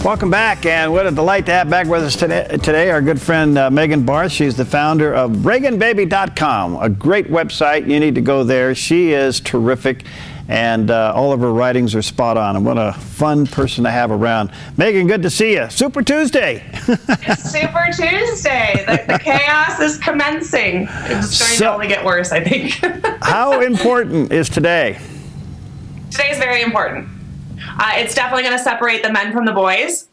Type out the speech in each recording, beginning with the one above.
Welcome back, and what a delight to have back with us today our good friend Megan Barth. She's the founder of ReaganBaby.com, a great website. You need to go there. She is terrific, and all of her writings are spot on. And what a fun person to have around. Megan, good to see you. Super Tuesday. It's Super Tuesday. The chaos is commencing. It's going to only get worse, I think. How important is today? Today is very important. It's definitely going to separate the men from the boys,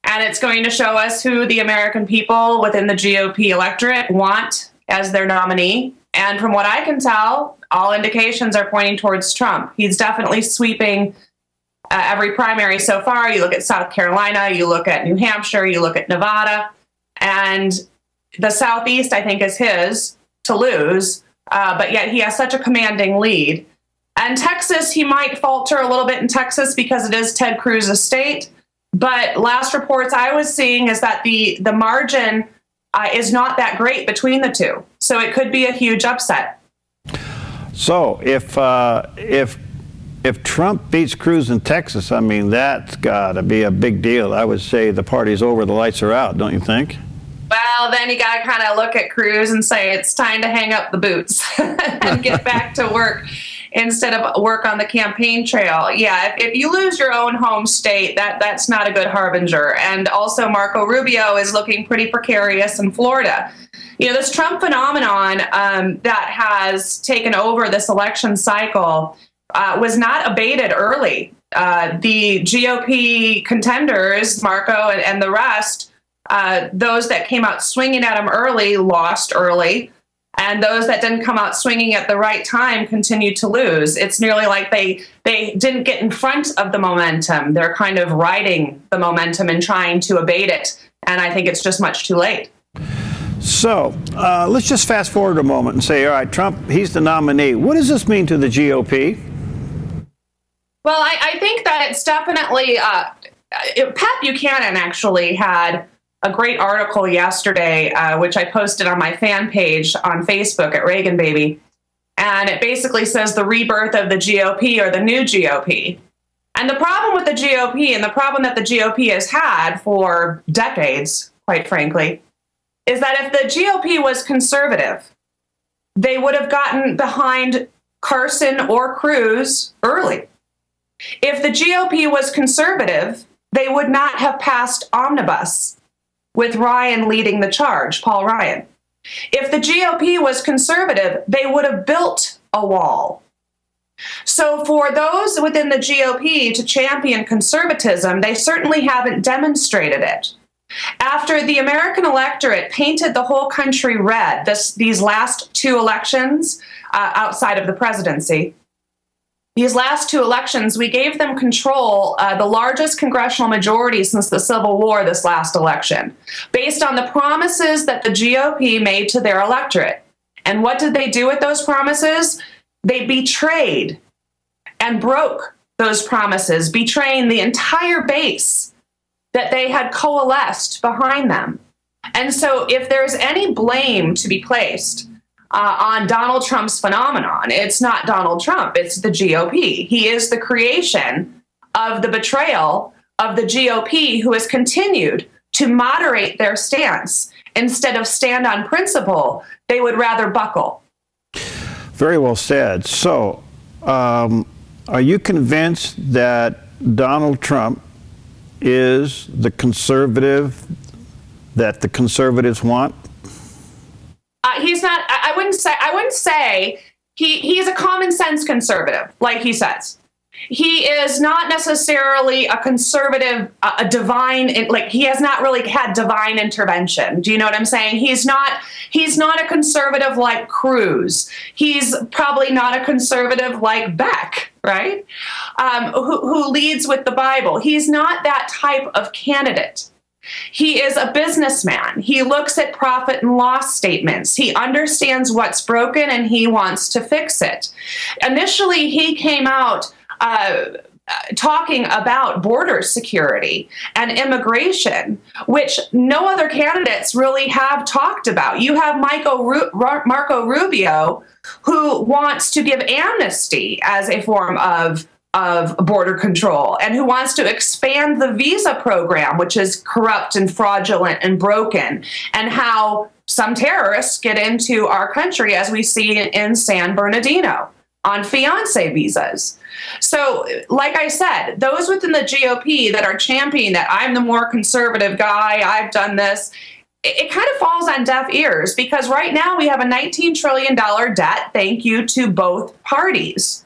and it's going to show us who the American people within the GOP electorate want as their nominee. And from what I can tell, all indications are pointing towards Trump. He's definitely sweeping every primary so far. You look at South Carolina, you look at New Hampshire, you look at Nevada, and the Southeast, I think, is his to lose, but yet he has such a commanding lead. And Texas, he might falter a little bit in Texas because it is Ted Cruz's state. But last reports I was seeing is that the margin is not that great between the two. So it could be a huge upset. So if Trump beats Cruz in Texas, I mean, that's got to be a big deal. I would say the party's over, the lights are out, don't you think? Well, then you got to kind of look at Cruz and say it's time to hang up the boots and get back to work instead of work on the campaign trail. Yeah, if you lose your own home state, that's not a good harbinger. And also Marco Rubio is looking pretty precarious in Florida. You know, this Trump phenomenon that has taken over this election cycle was not abated early. The GOP contenders, Marco and the rest, those that came out swinging at him early lost early. And those that didn't come out swinging at the right time continued to lose. It's nearly like they didn't get in front of the momentum. They're kind of riding the momentum and trying to abate it. And I think it's just much too late. So let's just fast forward a moment and say, all right, Trump, he's the nominee. What does this mean to the GOP? Well, I think that it's definitely Pat Buchanan actually had a great article yesterday, which I posted on my fan page on Facebook at Reagan Baby. And it basically says the rebirth of the GOP or the new GOP. And the problem with the GOP and the problem that the GOP has had for decades, quite frankly, is that if the GOP was conservative, they would have gotten behind Carson or Cruz early. If the GOP was conservative, they would not have passed omnibus with Ryan leading the charge, Paul Ryan. If the GOP was conservative, they would have built a wall. So for those within the GOP to champion conservatism, they certainly haven't demonstrated it. After the American electorate painted the whole country red these last two elections outside of the presidency, these last two elections, we gave them control, the largest congressional majority since the Civil War this last election, based on the promises that the GOP made to their electorate. And what did they do with those promises? They betrayed and broke those promises, betraying the entire base that they had coalesced behind them. And so if there's any blame to be placed on Donald Trump's phenomenon, it's not Donald Trump, it's the GOP. He is the creation of the betrayal of the GOP, who has continued to moderate their stance. Instead of stand on principle, they would rather buckle. Very well said. So, are you convinced that Donald Trump is the conservative that the conservatives want? He's not. I wouldn't say he's a common sense conservative, like he says. He is not necessarily a conservative, a divine. Like, he has not really had divine intervention. Do you know what I'm saying? He's not a conservative like Cruz. He's probably not a conservative like Beck, right? Who leads with the Bible. He's not that type of candidate. He is a businessman. He looks at profit and loss statements. He understands what's broken and he wants to fix it. Initially, he came out talking about border security and immigration, which no other candidates really have talked about. You have Marco Rubio, who wants to give amnesty as a form of of border control and who wants to expand the visa program, which is corrupt and fraudulent and broken, and how some terrorists get into our country, as we see in San Bernardino, on fiancé visas. So, like I said, those within the GOP that are championing that I'm the more conservative guy, I've done this, it kind of falls on deaf ears, because right now we have a $19 trillion debt, thank you to both parties.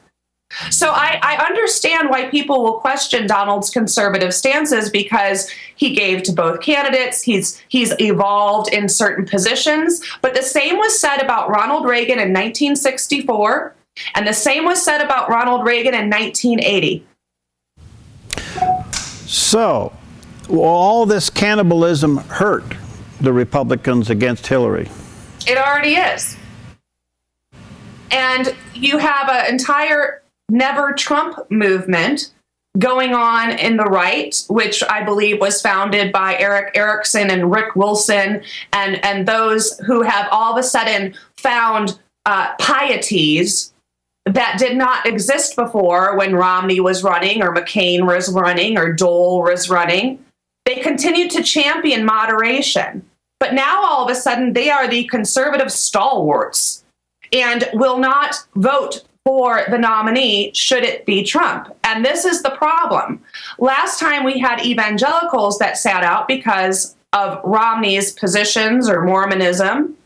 So I understand why people will question Donald's conservative stances, because he gave to both candidates. He's evolved in certain positions. But the same was said about Ronald Reagan in 1964, and the same was said about Ronald Reagan in 1980. So, will all this cannibalism hurt the Republicans against Hillary? It already is. And you have an entire Never Trump movement going on in the right, which I believe was founded by Eric Erickson and Rick Wilson, and those who have all of a sudden found pieties that did not exist before when Romney was running, or McCain was running, or Dole was running. They continued to champion moderation. But now all of a sudden they are the conservative stalwarts and will not vote for the nominee should it be Trump. And this is the problem. Last time we had evangelicals that sat out because of Romney's positions or Mormonism.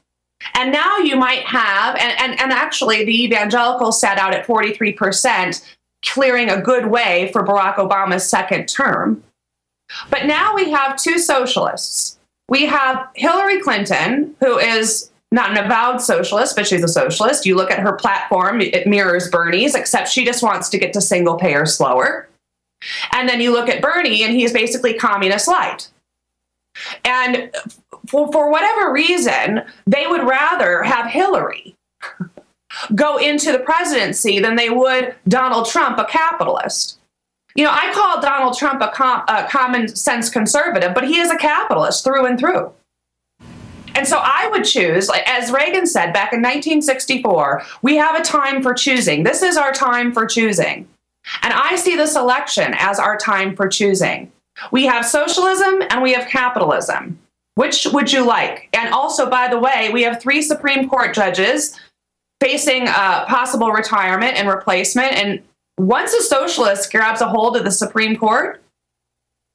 And now you might have, and actually the evangelicals sat out at 43%, clearing a good way for Barack Obama's second term. But now we have two socialists. We have Hillary Clinton, who is not an avowed socialist, but she's a socialist. You look at her platform, it mirrors Bernie's, except she just wants to get to single payer slower. And then you look at Bernie, and he's basically communist light. And for whatever reason, they would rather have Hillary go into the presidency than they would Donald Trump, a capitalist. You know, I call Donald Trump a common sense conservative, but he is a capitalist through and through. And so I would choose, like, as Reagan said back in 1964, we have a time for choosing. This is our time for choosing. And I see this election as our time for choosing. We have socialism and we have capitalism. Which would you like? And also, by the way, we have 3 Supreme Court judges facing possible retirement and replacement. And once a socialist grabs a hold of the Supreme Court,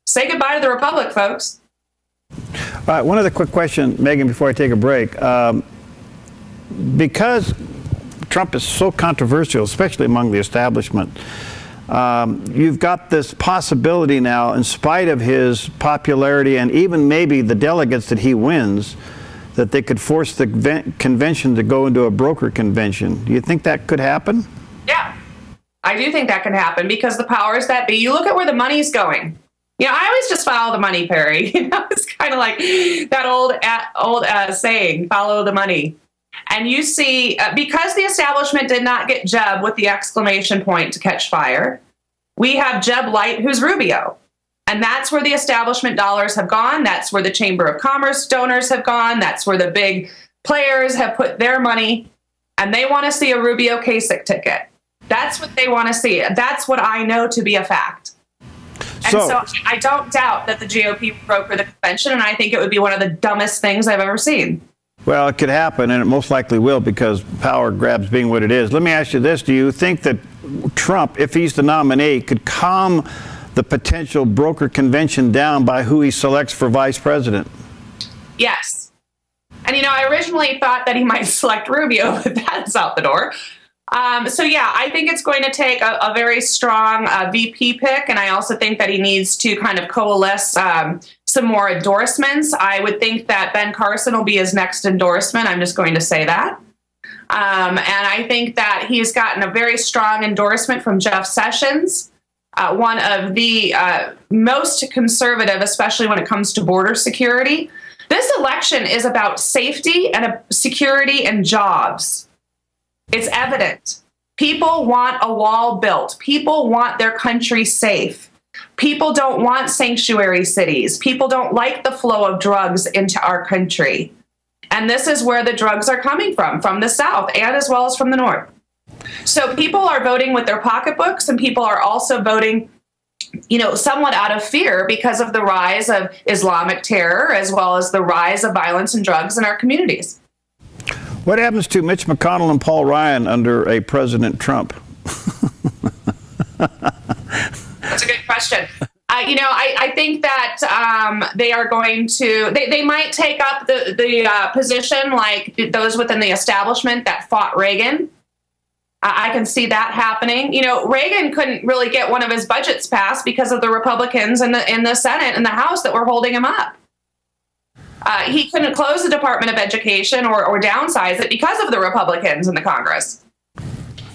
say goodbye to the Republic, folks. All right, one other quick question, Megan, before I take a break. Because Trump is so controversial, especially among the establishment, you've got this possibility now, in spite of his popularity and even maybe the delegates that he wins, that they could force the convention to go into a broker convention. Do you think that could happen? Yeah, I do think that can happen, because the powers that be, you look at where the money's going. You know, I always just follow the money, Perry. You know, it's kind of like that old saying, follow the money. And you see, because the establishment did not get Jeb with the exclamation point to catch fire, we have Jeb Light, who's Rubio. And that's where the establishment dollars have gone. That's where the Chamber of Commerce donors have gone. That's where the big players have put their money. And they want to see a Rubio Kasich ticket. That's what they want to see. That's what I know to be a fact. And so I don't doubt that the GOP will broker the convention, and I think it would be one of the dumbest things I've ever seen. Well, it could happen, and it most likely will, because power grabs being what it is. Let me ask you this. Do you think that Trump, if he's the nominee, could calm the potential broker convention down by who he selects for vice president? Yes. And, you know, I originally thought that he might select Rubio, but that's out the door. So, yeah, I think it's going to take a very strong VP pick, and I also think that he needs to kind of coalesce some more endorsements. I would think that Ben Carson will be his next endorsement. I'm just going to say that. And I think that he's gotten a very strong endorsement from Jeff Sessions, one of the most conservative, especially when it comes to border security. This election is about safety and security and jobs. It's evident. People want a wall built. People want their country safe. People don't want sanctuary cities. People don't like the flow of drugs into our country. And this is where the drugs are coming from the South and as well as from the North. So people are voting with their pocketbooks, and people are also voting, somewhat out of fear because of the rise of Islamic terror, as well as the rise of violence and drugs in our communities. What happens to Mitch McConnell and Paul Ryan under a President Trump? That's a good question. I think that they are going to, they might take up the position like those within the establishment that fought Reagan. I can see that happening. Reagan couldn't really get one of his budgets passed because of the Republicans in the Senate and the House that were holding him up. He couldn't close the Department of Education or downsize it because of the Republicans in the Congress.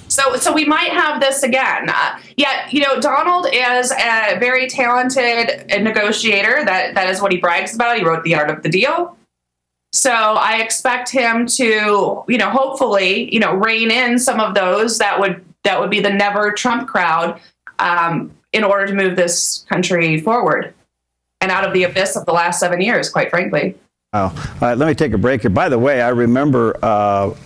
So we might have this again. Yet, Donald is a very talented negotiator. That is what he brags about. He wrote The Art of the Deal. So I expect him to, hopefully, rein in some of those that would be the never Trump crowd in order to move this country forward and out of the abyss of the last 7 years, quite frankly. Oh, all right, let me take a break here. By the way, I remember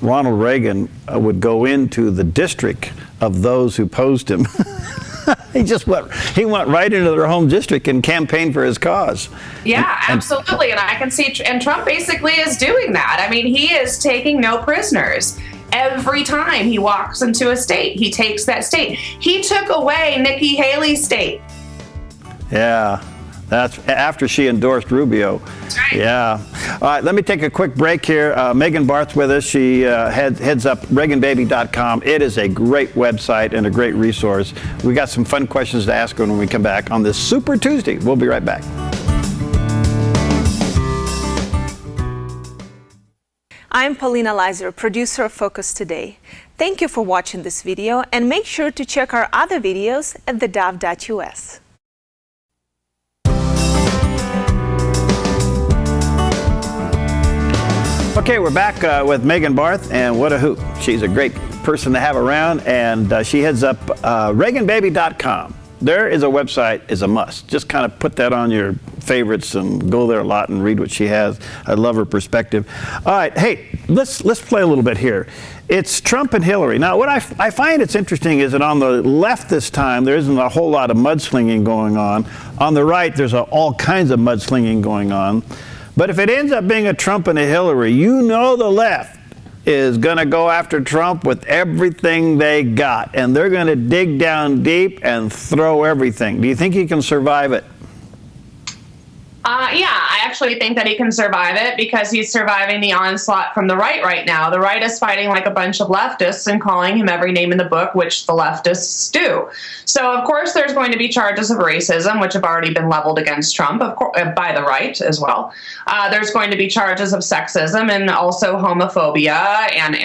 Ronald Reagan would go into the district of those who opposed him. He went right into their home district and campaigned for his cause. Yeah, absolutely. And I can see, and Trump basically is doing that. I mean, he is taking no prisoners. Every time he walks into a state, he takes that state. He took away Nikki Haley's state. Yeah. That's after she endorsed Rubio. That's right. Yeah. All right, let me take a quick break here. Megan Barth with us. She heads up ReaganBaby.com. It is a great website and a great resource. We got some fun questions to ask her when we come back on this Super Tuesday. We'll be right back. I'm Paulina Leiser, producer of Focus Today. Thank you for watching this video, and make sure to check our other videos at theDove.us. Okay, we're back with Megan Barth, and what a hoot. She's a great person to have around, and she heads up ReaganBaby.com. There is a website, is a must. Just kind of put that on your favorites and go there a lot and read what she has. I love her perspective. All right, hey, let's play a little bit here. It's Trump and Hillary. Now, what I find it's interesting is that on the left this time, there isn't a whole lot of mudslinging going on. On the right, there's all kinds of mudslinging going on. But if it ends up being a Trump and a Hillary, the left is going to go after Trump with everything they got. And they're going to dig down deep and throw everything. Do you think he can survive it? Yeah, I actually think that he can survive it because he's surviving the onslaught from the right now. The right is fighting like a bunch of leftists and calling him every name in the book, which the leftists do. So, of course, there's going to be charges of racism, which have already been leveled against Trump by the right as well. There's going to be charges of sexism and also homophobia and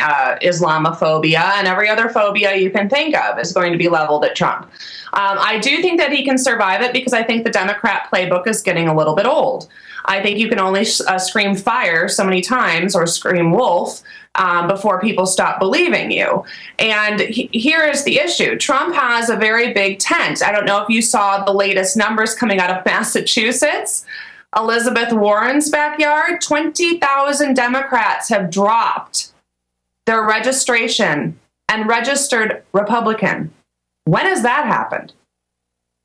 Islamophobia and every other phobia you can think of is going to be leveled at Trump. I do think that he can survive it because I think the Democrat playbook is getting a little bit old. I think you can only scream fire so many times or scream wolf before people stop believing you. And here is the issue. Trump has a very big tent. I don't know if you saw the latest numbers coming out of Massachusetts. Elizabeth Warren's backyard, 20,000 Democrats have dropped their registration and registered Republican. When has that happened?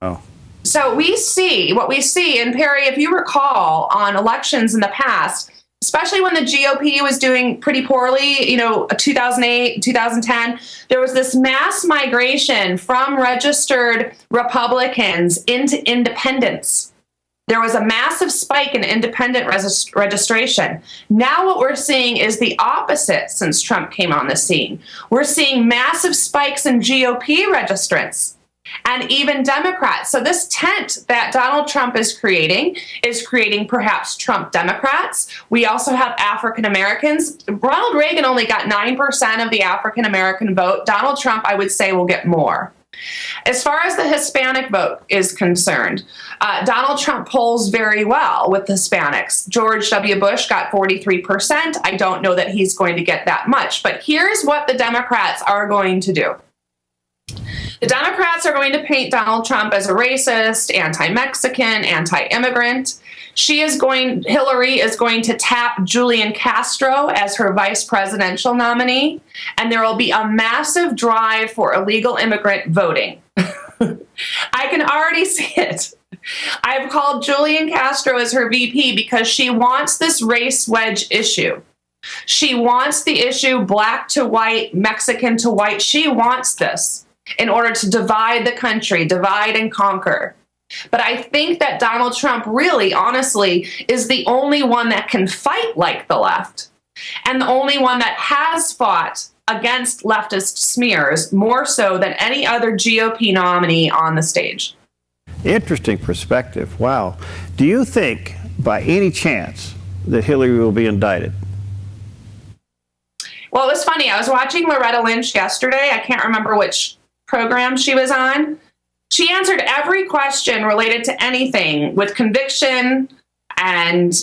Oh. So we see, and Perry, if you recall on elections in the past, especially when the GOP was doing pretty poorly, 2008, 2010, there was this mass migration from registered Republicans into independents. There was a massive spike in independent registration. Now what we're seeing is the opposite since Trump came on the scene. We're seeing massive spikes in GOP registrants and even Democrats. So this tent that Donald Trump is creating perhaps Trump Democrats. We also have African Americans. Ronald Reagan only got 9% of the African American vote. Donald Trump, I would say, will get more. As far as the Hispanic vote is concerned, Donald Trump polls very well with Hispanics. George W. Bush got 43%. I don't know that he's going to get that much. But here's what the Democrats are going to do. The Democrats are going to paint Donald Trump as a racist, anti-Mexican, anti-immigrant. Hillary is going to tap Julian Castro as her vice presidential nominee, and there will be a massive drive for illegal immigrant voting. I can already see it. I've called Julian Castro as her VP because she wants this race wedge issue. She wants the issue black to white, Mexican to white. She wants this in order to divide the country, divide and conquer. But I think that Donald Trump really, honestly, is the only one that can fight like the left, and the only one that has fought against leftist smears more so than any other GOP nominee on the stage. Interesting perspective. Wow. Do you think, by any chance, that Hillary will be indicted? Well, it was funny. I was watching Loretta Lynch yesterday. I can't remember which program she was on. She answered every question related to anything with conviction and,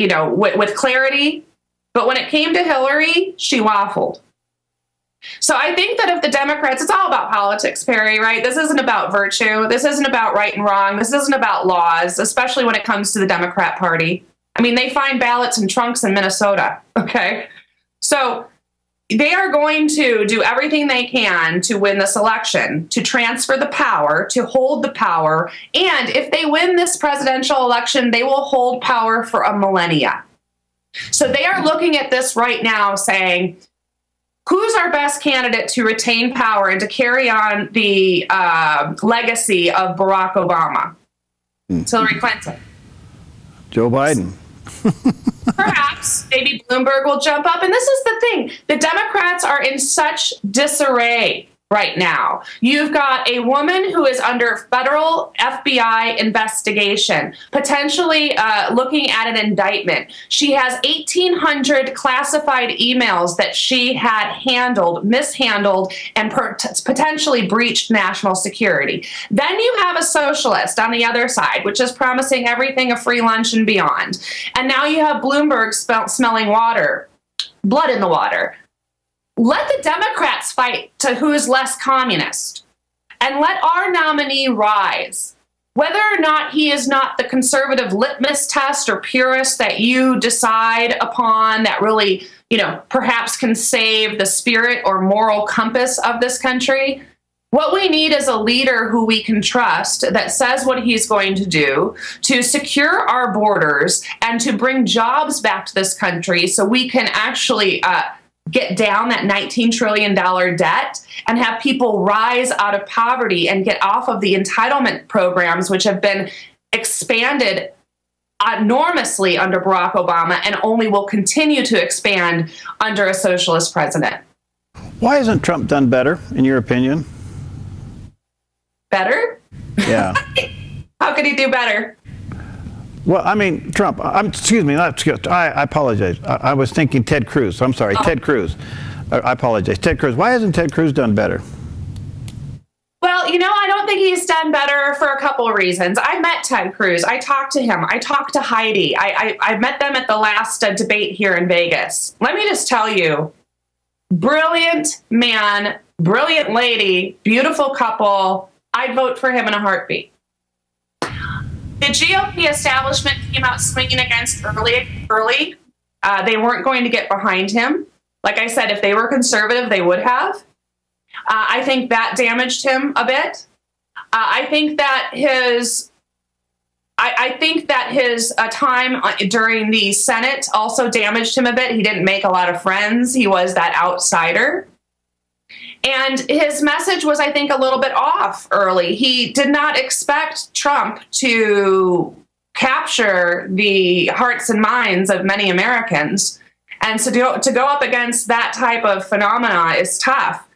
with clarity. But when it came to Hillary, she waffled. So I think that if the Democrats, it's all about politics, Perry, right? This isn't about virtue. This isn't about right and wrong. This isn't about laws, especially when it comes to the Democrat Party. I mean, they find ballots in trunks in Minnesota, okay? So they are going to do everything they can to win this election, to transfer the power, to hold the power. And if they win this presidential election, they will hold power for a millennia. So they are looking at this right now saying, who's our best candidate to retain power and to carry on the legacy of Barack Obama? Hillary Clinton. Joe Biden. Perhaps maybe Bloomberg will jump up. And this is the thing. The Democrats are in such disarray right now. You've got a woman who is under federal FBI investigation, potentially looking at an indictment. She has 1,800 classified emails that she had mishandled, and potentially breached national security. Then you have a socialist on the other side, which is promising everything a free lunch and beyond. And now you have Bloomberg smelling blood in the water. Let the Democrats fight to who's less communist, and let our nominee rise. Whether or not he is not the conservative litmus test or purist that you decide upon that really, perhaps can save the spirit or moral compass of this country, what we need is a leader who we can trust, that says what he's going to do to secure our borders and to bring jobs back to this country so we can actually get down that $19 trillion debt and have people rise out of poverty and get off of the entitlement programs, which have been expanded enormously under Barack Obama and only will continue to expand under a socialist president. Why hasn't Trump done better, in your opinion? Better? Yeah. How could he do better? Well, I mean, Trump, I apologize. I was thinking Ted Cruz. I'm sorry, Ted Cruz. I apologize. Ted Cruz. Why hasn't Ted Cruz done better? Well, I don't think he's done better for a couple of reasons. I met Ted Cruz. I talked to him. I talked to Heidi. I met them at the last debate here in Vegas. Let me just tell you, brilliant man, brilliant lady, beautiful couple. I'd vote for him in a heartbeat. The GOP establishment came out swinging against early. They weren't going to get behind him. Like I said, if they were conservative, they would have. I think that damaged him a bit. I think that his time during the Senate also damaged him a bit. He didn't make a lot of friends. He was that outsider. And his message was, I think, a little bit off early. He did not expect Trump to capture the hearts and minds of many Americans. And so to go up against that type of phenomena is tough.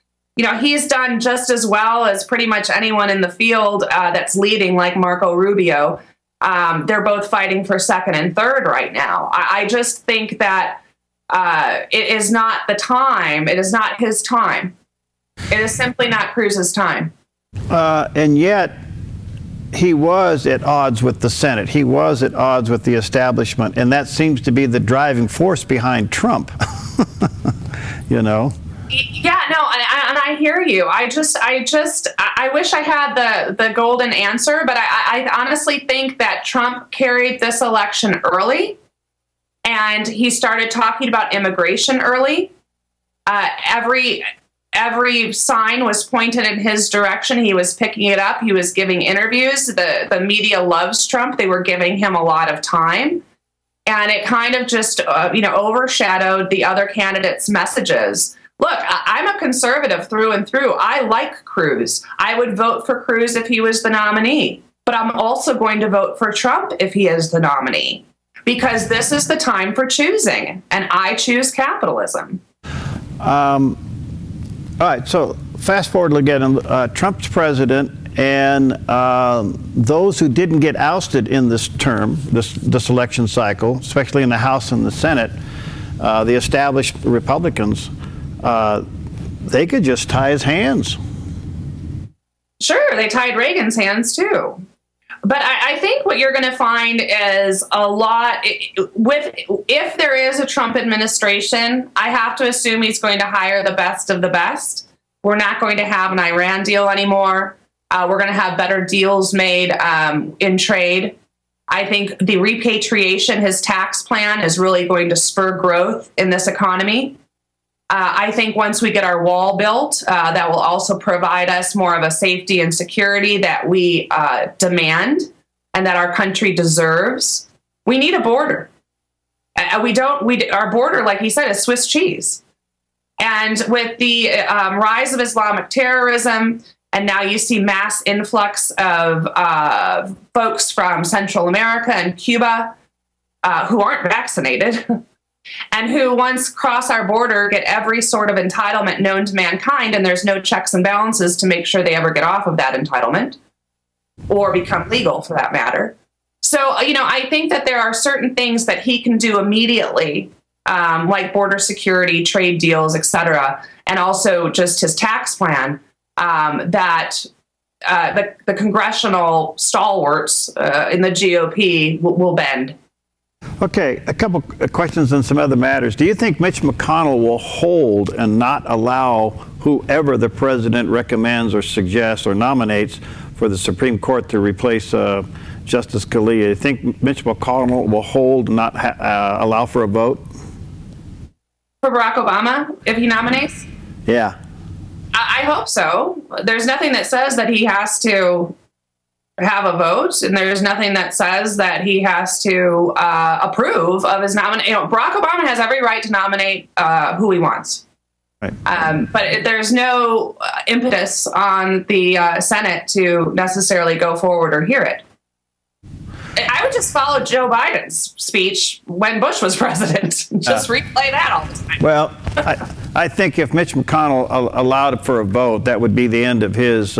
He's done just as well as pretty much anyone in the field that's leading, like Marco Rubio. They're both fighting for second and third right now. I just think that it is not the time. It is not his time. It is simply not Cruz's time. And yet, he was at odds with the Senate. He was at odds with the establishment. And that seems to be the driving force behind Trump. Yeah, no, and I hear you. I wish I had the golden answer, but I honestly think that Trump carried this election early, and he started talking about immigration early. Every sign was pointed in his direction. He was picking it up. He was giving interviews. The media loves Trump. They were giving him a lot of time. And it kind of just, overshadowed the other candidates' messages. Look, I'm a conservative through and through. I like Cruz. I would vote for Cruz if he was the nominee. But I'm also going to vote for Trump if he is the nominee. Because this is the time for choosing. And I choose capitalism. All right, so fast forward again. Trump's president, and those who didn't get ousted in this term, this election cycle, especially in the House and the Senate, the established Republicans, they could just tie his hands. Sure, they tied Reagan's hands too. But I think what you're going to find is a lot if there is a Trump administration, I have to assume he's going to hire the best of the best. We're not going to have an Iran deal anymore. We're going to have better deals made in trade. I think the repatriation, his tax plan, is really going to spur growth in this economy. I think once we get our wall built, that will also provide us more of a safety and security that we demand and that our country deserves. We need a border. Our border, like he said, is Swiss cheese. And with the rise of Islamic terrorism, and now you see mass influx of folks from Central America and Cuba who aren't vaccinated. And who, once cross our border, get every sort of entitlement known to mankind, and there's no checks and balances to make sure they ever get off of that entitlement or become legal, for that matter. So, I think that there are certain things that he can do immediately, like border security, trade deals, et cetera, and also just his tax plan, that the congressional stalwarts in the GOP will bend. Okay, a couple of questions on some other matters. Do you think Mitch McConnell will hold and not allow whoever the president recommends or suggests or nominates for the Supreme Court to replace Justice Scalia? Do you think Mitch McConnell will hold and not allow for a vote? For Barack Obama, if he nominates? Yeah. I hope so. There's nothing that says that he has to have a vote, and there's nothing that says that he has to approve of his nomination. Barack Obama has every right to nominate who he wants. Right. But there's no impetus on the Senate to necessarily go forward or hear it. I would just follow Joe Biden's speech when Bush was president. Just replay that all the time. Well, I think if Mitch McConnell allowed for a vote, that would be the end of his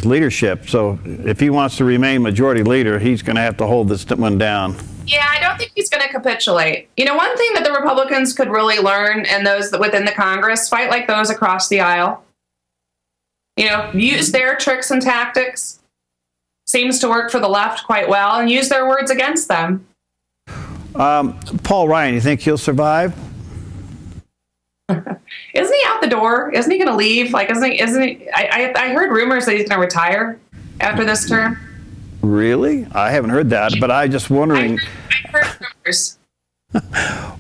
leadership. So if he wants to remain majority leader, he's going to have to hold this one down. Yeah, I don't think he's going to capitulate. One thing that the Republicans could really learn, and those within the Congress, fight like those across the aisle. Use their tricks and tactics. Seems to work for the left quite well, and use their words against them. Paul Ryan, you think he'll survive? Isn't he out the door? Isn't he going to leave? Isn't he? I heard rumors that he's going to retire after this term. Really? I haven't heard that, but I just wondering. I heard rumors.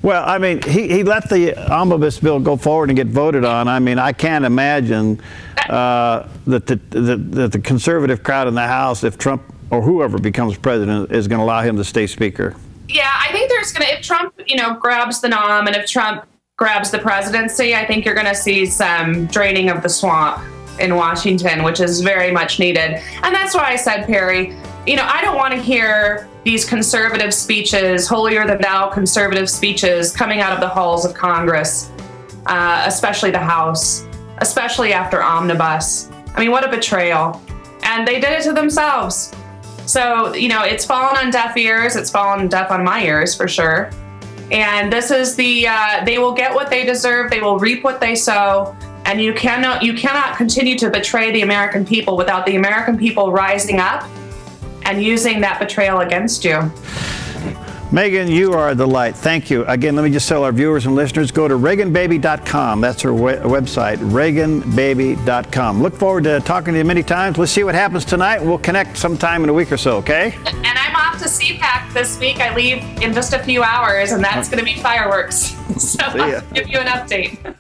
Well, I mean, he let the omnibus bill go forward and get voted on. I mean, I can't imagine that the conservative crowd in the House, if Trump or whoever becomes president, is going to allow him to stay speaker. Yeah, I think if Trump, grabs the nom, and if Trump grabs the presidency, I think you're going to see some draining of the swamp in Washington, which is very much needed. And that's why I said, Perry, I don't want to hear these conservative speeches, holier-than-thou conservative speeches coming out of the halls of Congress, especially the House, especially after Omnibus. I mean, what a betrayal. And they did it to themselves. So, it's fallen on deaf ears. It's fallen deaf on my ears, for sure. And this is they will get what they deserve. They will reap what they sow. And you cannot continue to betray the American people without the American people rising up and using that betrayal against you. Megan, you are the light. Thank you. Again, let me just tell our viewers and listeners, go to ReaganBaby.com. That's her website, ReaganBaby.com. Look forward to talking to you many times. Let's see what happens tonight. We'll connect sometime in a week or so, okay? And I'm off to CPAC this week. I leave in just a few hours, and that's going to be fireworks. So I'll give you an update.